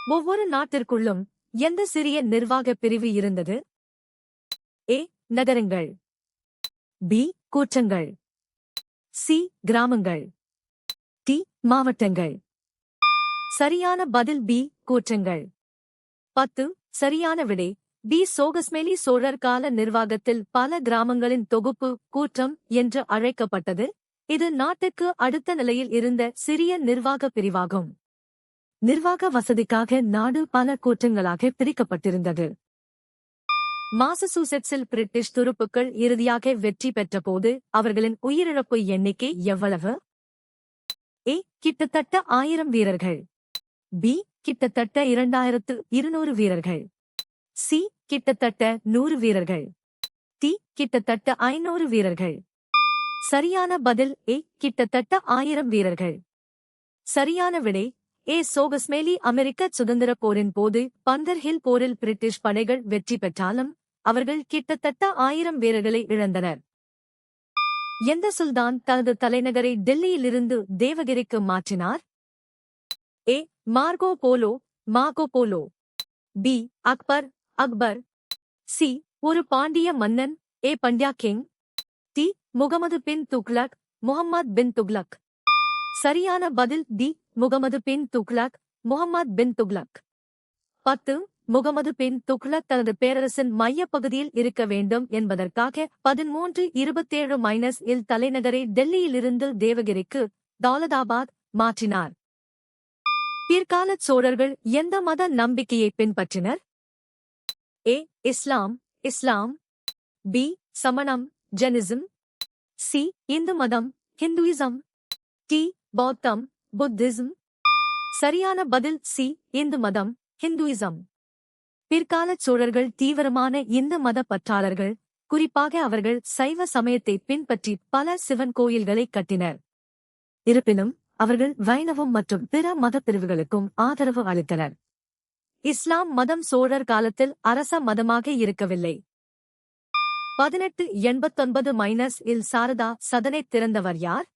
ஒவ்வொரு நாட்டிற்குள்ளும் எந்த சிறிய நிர்வாகப் பிரிவு இருந்தது? ஏ. நகரங்கள். பி. கூற்றங்கள். சி. கிராமங்கள். டி. மாவட்டங்கள். சரியான பதில் பி. கூற்றங்கள். 10. சரியான விடை பி. சோகஸ்மேலி சோழர் கால நிர்வாகத்தில் பல கிராமங்களின் தொகுப்பு கூற்றம் என்று அழைக்கப்பட்டது. இது நாட்டுக்கு அடுத்த நிலையில் இருந்த சிறிய நிர்வாகப் பிரிவாகும். நிர்வாக வசதிக்காக நாடு பல கூற்றங்களாக பிரிக்கப்பட்டிருந்தது. மாசசூசெட்ஸில் பிரிட்டிஷ் துருப்புக்கள் இறுதியாக வெற்றி பெற்றபோது அவர்களின் உயிரிழப்பு எண்ணிக்கை எவ்வளவு? ஏ. கிட்டத்தட்ட 1000 வீரர்கள். பி. கிட்டத்தட்ட 2200 வீரர்கள். சி. கிட்டத்தட்ட 100 வீரர்கள். டி. கிட்டத்தட்ட 500 வீரர்கள். சரியான பதில் ஏ. கிட்டத்தட்ட 1000 வீரர்கள். சரியான விடை ஏ. சோகஸ்மேலி. அமெரிக்க சுதந்திரப் போரின் போது பந்தர் ஹில் போரில் பிரிட்டிஷ் படைகள் வெற்றி பெற்றாலும் அவர்கள் கிட்டத்தட்ட 1000 வீரர்களை இழந்தனர். எந்த சுல்தான் தனது தலைநகரை டெல்லியிலிருந்து தேவகிரிக்கு மாற்றினார்? A. Marco Polo. Marco Polo. B. Akbar. Akbar. C. ஒரு பாண்டிய மன்னன். A. Pandya king. D. Muhammad bin Tughlaq. Muhammad bin Tughlaq. சரியான பதில் டி. முகமது பின் துக்ளக். முஹம்மத் பின் துக்ளக். 10. முகமது பின் துக்ளக் தனது பேரரசின் மையப்பகுதியில் இருக்க வேண்டும் என்பதற்காக 1327 இல் தலைநகரை டெல்லியிலிருந்து தேவகிரிக்கு தௌலதாபாத் மாற்றினார். பிற்காலச் சோழர்கள் எந்த மத நம்பிக்கையை பின்பற்றினர்? ஏ. இஸ்லாம். இஸ்லாம். பி. சமணம். ஜெனிசம். சி. இந்து மதம். ஹிந்துயிசம். டி. பௌத்தம். புத்திசம். சரியான பதில் சி. இந்து மதம். ஹிந்துயிசம். பிற்காலச் சோழர்கள் தீவிரமான இந்து மத பற்றாளர்கள். குறிப்பாக அவர்கள் சைவ சமயத்தை பின்பற்றி பல சிவன் கோயில்களை கட்டினர். இருப்பினும் அவர்கள் வைணவம் மற்றும் பிற மதப் பிரிவுகளுக்கும் ஆதரவு அளித்தனர். இஸ்லாம் மதம் சோழர் காலத்தில் அரச மதமாக இருக்கவில்லை. 1889 இல் சாரதா சதனை திறந்தவர் யார்?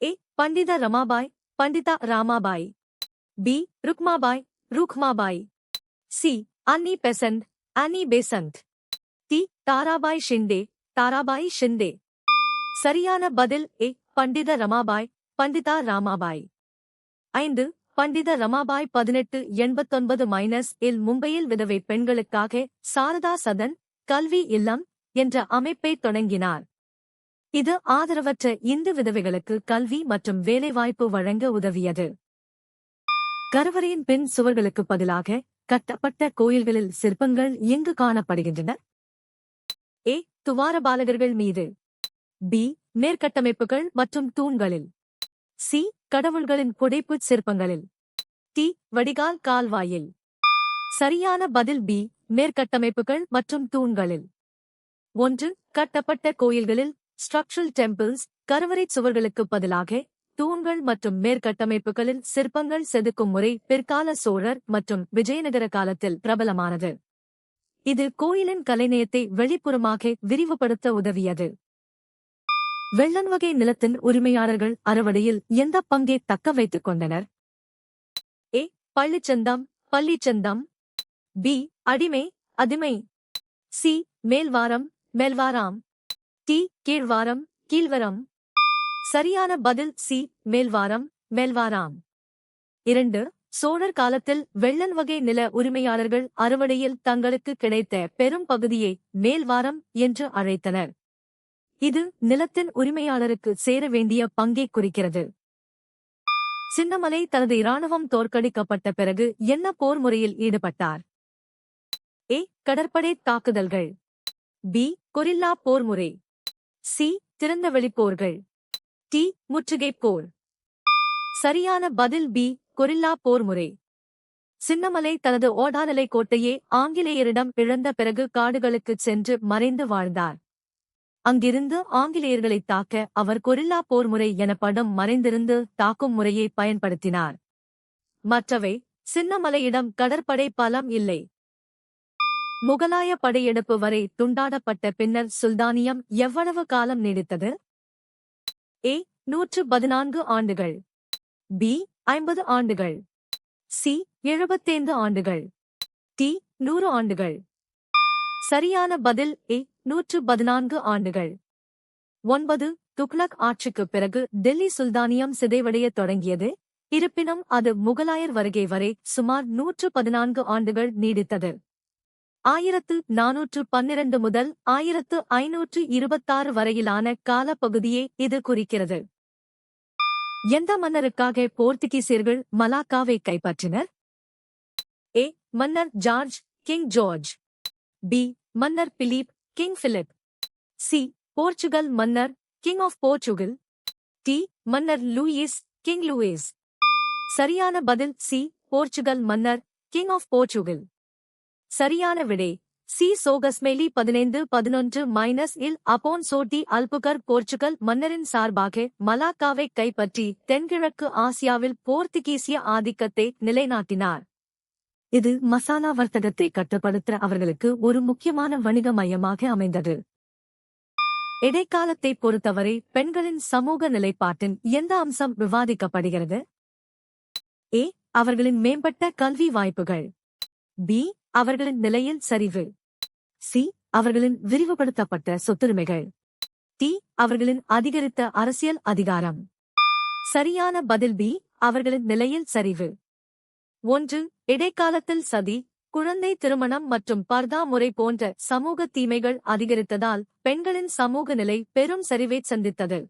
ஏ. பண்டித ரமாபாய். பண்டிதா ராமாபாய். பி. ருக்மாபாய். ருக்மாபாய். சி. அன்னி பெசன்ட். அன்னி பெசன்ட். டி. தாராபாய் ஷிண்டே. தாராபாய் ஷிண்டே. சரியான பதில் ஏ. பண்டித ரமாபாய். பண்டிதா ராமாபாய். 5. பண்டித ரமாபாய் 1889 இல் மும்பையில் விதவை பெண்களுக்காக சாரதா சதன் கல்வி இல்லம் என்ற அமைப்பை தொடங்கினார். இது ஆதரவற்ற இந்து விதவைகளுக்கு கல்வி மற்றும் வேலைவாய்ப்பு வழங்க உதவியது. கருவறையின் பின் சுவர்களுக்கு பதிலாக கட்டப்பட்ட கோயில்களில் சிற்பங்கள் எங்கு காணப்படுகின்றன? ஏ. துவாரபாலகர்கள் மீது. பி. மேற்கட்டமைப்புகள் மற்றும் தூண்களில். சி. கடவுள்களின் புடைப்புச் சிற்பங்களில். டி. வடிகால் கால்வாயில். சரியான பதில் பி. மேற்கட்டமைப்புகள் மற்றும் தூண்களில். 1. கட்டப்பட்ட கோயில்களில் ஸ்ட்ரக்சரல் டெம்பிள்ஸ் கருவறைச் சுவர்களுக்கு பதிலாக தூண்கள் மற்றும் மேற்கட்டமைப்புகளில் சிற்பங்கள் செதுக்கும் முறை பிற்கால சோழர் மற்றும் விஜயநகர காலத்தில் பிரபலமானது. இது கோயிலின் கலைநயத்தை வெளிப்புறமாக விரிவுபடுத்த உதவியது. வெள்ளன் வகை நிலத்தின் உரிமையாளர்கள் அறுவடையில் எந்த பங்கை தக்க வைத்துக் கொண்டனர்? ஏ. பள்ளிச்சந்தம். பள்ளிச்சந்தம். பி. அடிமை. அதிமை. சி. மேல்வாரம். மேல்வாராம். டி. கீழ்வாரம். கீழ்வரம். சரியான பதில் சி. மேல்வாரம். மேல்வாராம். 2. சோழர் காலத்தில் வெள்ளன் வகை நில உரிமையாளர்கள் அறுவடையில் தங்களுக்கு கிடைத்த பெரும் பகுதியை மேல்வாரம் என்று அழைத்தனர். இது நிலத்தின் உரிமையாளருக்கு சேர வேண்டிய பங்கை குறிக்கிறது. சின்னமலை தனது இராணுவம் தோற்கடிக்கப்பட்ட பிறகு என்ன போர் முறையில் ஈடுபட்டார்? ஏ. கடற்படை தாக்குதல்கள். பி. கொரில்லா போர் முறை. சி. திறந்தவெளி போர்கள். டி. முற்றுகைப் போர். சரியான பதில் பி. கொரில்லா போர் முறை. சின்னமலை தனது ஓடாநிலை கோட்டையை ஆங்கிலேயரிடம் இழந்த பிறகு காடுகளுக்குச் சென்று மறைந்து வாழ்ந்தார். அங்கிருந்து ஆங்கிலேயர்களைத் தாக்க அவர் கொரில்லா போர் முறை எனப்படும் மறைந்திருந்து தாக்கும் முறையை பயன்படுத்தினார். மற்றவை சின்னமலையிடம் கடற்படை பலம் இல்லை. முகலாய படையெடுப்பு வரை துண்டாடப்பட்ட பின்னர் சுல்தானியம் எவ்வளவு காலம் நீடித்தது? ஏ. 114 ஆண்டுகள். பி. 50 ஆண்டுகள். சி 75 ஆண்டுகள். டி 100 ஆண்டுகள். சரியான பதில் ஏ 114 ஆண்டுகள். 9. துக்ளக் ஆட்சிக்குப் பிறகு டெல்லி சுல்தானியம் சிதைவடையத் தொடங்கியது. இருப்பினும் அது முகலாயர் வருகை வரை சுமார் 114 ஆண்டுகள் நீடித்தது. 1412 முதல் 1526 வரையிலான காலப்பகுதியே இது குறிக்கிறது. எந்த மன்னருக்காக போர்த்துகீசியர்கள் மலாக்காவை கைப்பற்றினர்? ஏ மன்னர் ஜார்ஜ், கிங் ஜார்ஜ். பி மன்னர் Philip, king Philip. C Portugal மன்னர், கிங் ஆஃப் போர்ச்சுகல். டி மன்னர் லூயிஸ், கிங் லூயிஸ். சரியான பதில் சி போர்ச்சுகல் மன்னர், கிங் ஆஃப் போர்ச்சுகல். சரியான விடை சி சோகஸ்மெலி 1511 இல் அபோன்சோ டி அல்புகர் போர்ச்சுகல் மன்னரின் சார்பாக மலாக்காவை கைப்பற்றி தென்கிழக்கு ஆசியாவில் போர்த்துகீசிய ஆதிக்கத்தை நிலைநாட்டினார். இது மசாலா வர்த்தகத்தை கட்டுப்படுத்த அவர்களுக்கு ஒரு முக்கியமான வணிக மையமாக அமைந்தது. இடைக்காலத்தை பொறுத்தவரை பெண்களின் சமூக நிலைப்பாட்டின் எந்த அம்சம் விவாதிக்கப்படுகிறது? ஏ அவர்களின் மேம்பட்ட கல்வி வாய்ப்புகள். பி அவர்களின் நிலையில் சரிவு. சி அவர்களின் விரிவுபடுத்தப்பட்ட சொத்துரிமைகள். டி அவர்களின் அதிகரித்த அரசியல் அதிகாரம். சரியான பதில் பி அவர்களின் நிலையில் சரிவு. 1. இடைக்காலத்தில் சதி, குழந்தை திருமணம் மற்றும் பர்தா முறை போன்ற சமூக தீமைகள் அதிகரித்ததால் பெண்களின் சமூக நிலை பெரும் சரிவை சந்தித்தது.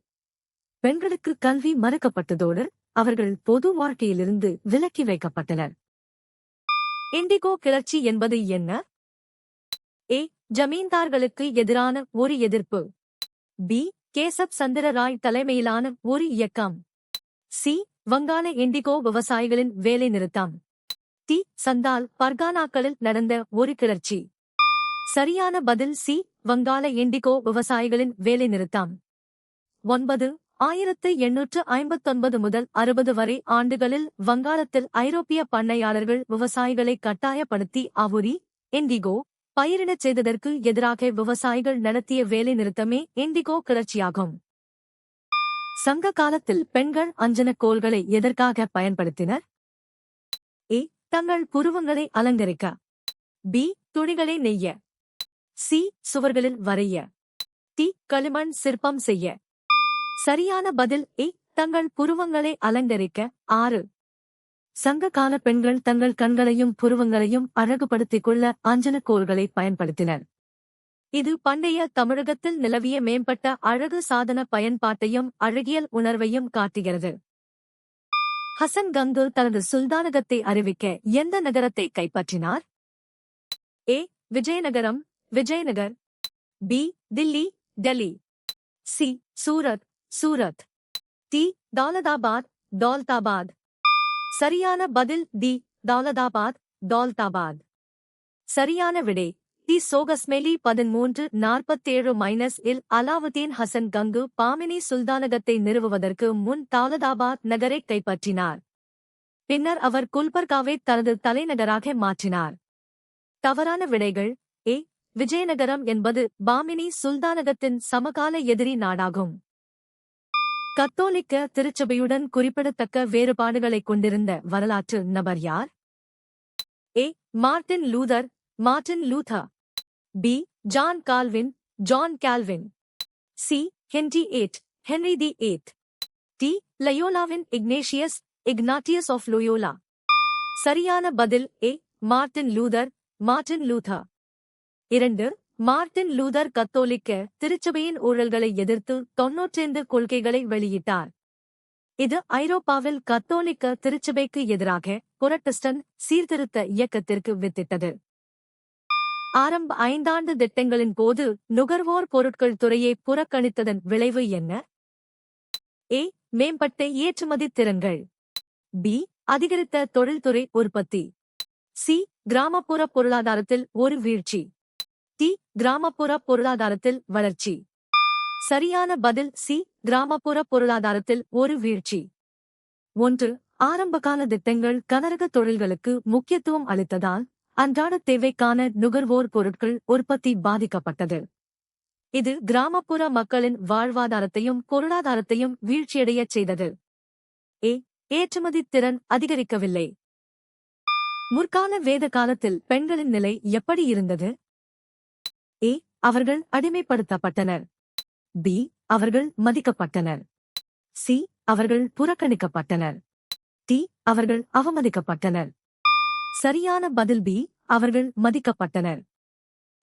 பெண்களுக்கு கல்வி மறுக்கப்பட்டதோடு அவர்கள் பொது வாழ்க்கையிலிருந்து விலக்கி வைக்கப்பட்டனர். இண்டிகோ கிளர்ச்சி என்பது என்ன? ஏ ஜமீன்தார்களுக்கு எதிரான ஒரு எதிர்ப்பு. பி கேசப் சந்திர ராய் தலைமையிலான ஒரு இயக்கம். சி வங்காள இண்டிகோ விவசாயிகளின் வேலை நிறுத்தம். டி சந்தால் பர்கானாக்களில் நடந்த ஒரு கிளர்ச்சி. சரியான பதில் சி வங்காள இண்டிகோ விவசாயிகளின் வேலை நிறுத்தம். 9. 1859 முதல் 60 வரை ஆண்டுகளில் வங்காளத்தில் ஐரோப்பிய பண்ணையாளர்கள் விவசாயிகளை கட்டாயப்படுத்தி அவுரி, இண்டிகோ பயிரிடச் செய்ததற்கு எதிராக விவசாயிகள் நடத்திய வேலை நிறுத்தமே இண்டிகோ கிளர்ச்சியாகும். சங்க காலத்தில் பெண்கள் அஞ்சனக் கோல்களை எதற்காக பயன்படுத்தினர்? ஏ தங்கள் புருவங்களை அலங்கரிக்க. பி துணிகளை நெய்ய. சி சுவர்களில் வரைய. டி களிமண் சிற்பம் செய்ய. சரியான பதில் ஏ தங்கள் புருவங்களை அலங்கரிக்க. 6. சங்க கால பெண்கள் தங்கள் கண்களையும் புருவங்களையும் அழகுபடுத்திக் கொள்ள அஞ்சனக் கோல்களை பயன்படுத்தினர். இது பண்டைய தமிழகத்தில் நிலவிய மேம்பட்ட அழகு சாதன பயன்பாட்டையும் அழகியல் உணர்வையும் காட்டுகிறது. ஹசன் கங்கு தனது சுல்தானகத்தை அறிவிக்க எந்த நகரத்தை கைப்பற்றினார்? A Vijayanagaram, Vijayanagar. B Delhi, Delhi. C Surat, Surat. D Daulatabad, Daulatabad. சரியான பதில் டி தௌலதாபாத், தௌலதாபாத். சரியான விடை டி சோகஸ்மெலி 1347 இல் அலாவுதீன் ஹசன் கங்கு பாமினி சுல்தானகத்தை நிறுவுவதற்கு முன் தௌலதாபாத் நகரை கைப்பற்றினார். பின்னர் அவர் குல்பர்காவை தனது தலைநகராக மாற்றினார். தவறான விடைகள். ஏ விஜயநகரம் என்பது பாமினி சுல்தானகத்தின் சமகால எதிரி நாடாகும். கத்தோலிக்க திருச்சபையுடன் குறிப்பிடத்தக்க வேறுபாடுகளைக் கொண்டிருந்த வரலாற்று நபர் யார்? A Martin Luther, Martin Luther. B John Calvin, John Calvin. C Henry VIII, Henry the VIII. D லயோலாவின் இக்னேஷியஸ், இக்னாட்டியஸ் ஆஃப் லோயோலா. சரியான பதில் A Martin Luther, Martin Luther. 2. Martin Luther கத்தோலிக்க திருச்சபையின் ஊழல்களை எதிர்த்து 95 கொள்கைகளை வெளியிட்டார். இது ஐரோப்பாவில் கத்தோலிக்க திருச்சபைக்கு எதிராக புரட்டஸ்டன்ட் சீர்திருத்த இயக்கத்திற்கு வித்திட்டது. ஆரம்ப 5 ஆண்டு திட்டங்களின் போது நுகர்வோர் பொருட்கள் துறையை புறக்கணித்ததன் விளைவு என்ன? ஏ மேம்பட்ட ஏற்றுமதி திறன்கள். பி அதிகரித்த தொழில்துறை உற்பத்தி. சி கிராமப்புற பொருளாதாரத்தில் ஒரு வீழ்ச்சி. டி கிராமப்புற பொருளாதாரத்தில் வளர்ச்சி. சரியான பதில் சி கிராமப்புற பொருளாதாரத்தில் ஒரு வீழ்ச்சி. 1. ஆரம்பகால திட்டங்கள் கனரக தொழில்களுக்கு முக்கியத்துவம் அளித்ததால் அன்றாட தேவைக்கான நுகர்வோர் பொருட்கள் உற்பத்தி பாதிக்கப்பட்டது. இது கிராமப்புற மக்களின் வாழ்வாதாரத்தையும் பொருளாதாரத்தையும் வீழ்ச்சியடையச் செய்தது. ஏ ஏற்றுமதி திறன் அதிகரிக்கவில்லை. முற்கால வேத காலத்தில் பெண்களின் நிலை எப்படி இருந்தது? ஏ. அவர்கள் அடிமைப்படுத்தப்பட்டனர். பி. அவர்கள் மதிக்கப்பட்டனர். சி. அவர்கள் புறக்கணிக்கப்பட்டனர். டி. அவர்கள் அவமதிக்கப்பட்டனர். சரியான பதில் பி. அவர்கள் மதிக்கப்பட்டனர்.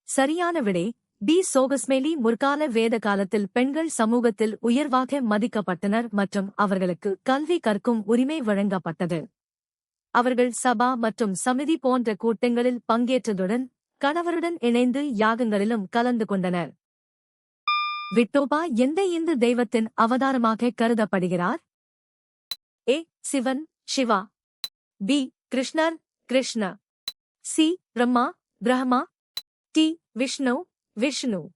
சரியான விடை பி. சோகஸ்மேலி. முற்கால வேத காலத்தில் பெண்கள் சமூகத்தில் உயர்வாக மதிக்கப்பட்டனர் மற்றும் அவர்களுக்கு கல்வி கற்கும் உரிமை வழங்கப்பட்டது. அவர்கள் சபா மற்றும் சமிதி போன்ற கூட்டங்களில் பங்கேற்றதுடன் கணவருடன் இணைந்து யாகங்களிலும் கலந்து கொண்டனர். விட்டோபா எந்த இந்து தெய்வத்தின் அவதாரமாக கருதப்படுகிறார்? ஏ. சிவன் சிவா. பி. கிருஷ்ணர் கிருஷ்ண. சி. பிரம்மா பிரம்மா. டி. விஷ்ணு விஷ்ணு.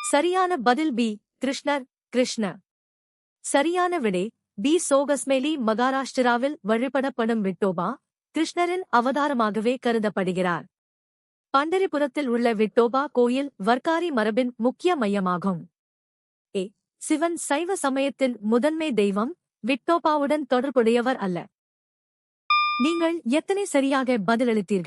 சரியான பதில் பி. கிருஷ்ணர் கிருஷ்ண. சரியான விடை பி. சோகஸ்மேலி. மகாராஷ்டிராவில் வழிபடப்படும் விட்டோபா கிருஷ்ணரின் அவதாரமாகவே கருதப்படுகிறார். பண்டரிபுரத்தில் உள்ள விட்டோபா கோயில் வர்க்காரி மரபின் முக்கிய மையமாகும். ஏ. சிவன் சைவ சமயத்தின் முதன்மை தெய்வம், விட்டோபாவுடன் தொடர்புடையவர் அல்ல. நீங்கள் எத்தனை சரியாக பதிலளித்தீர்கள்?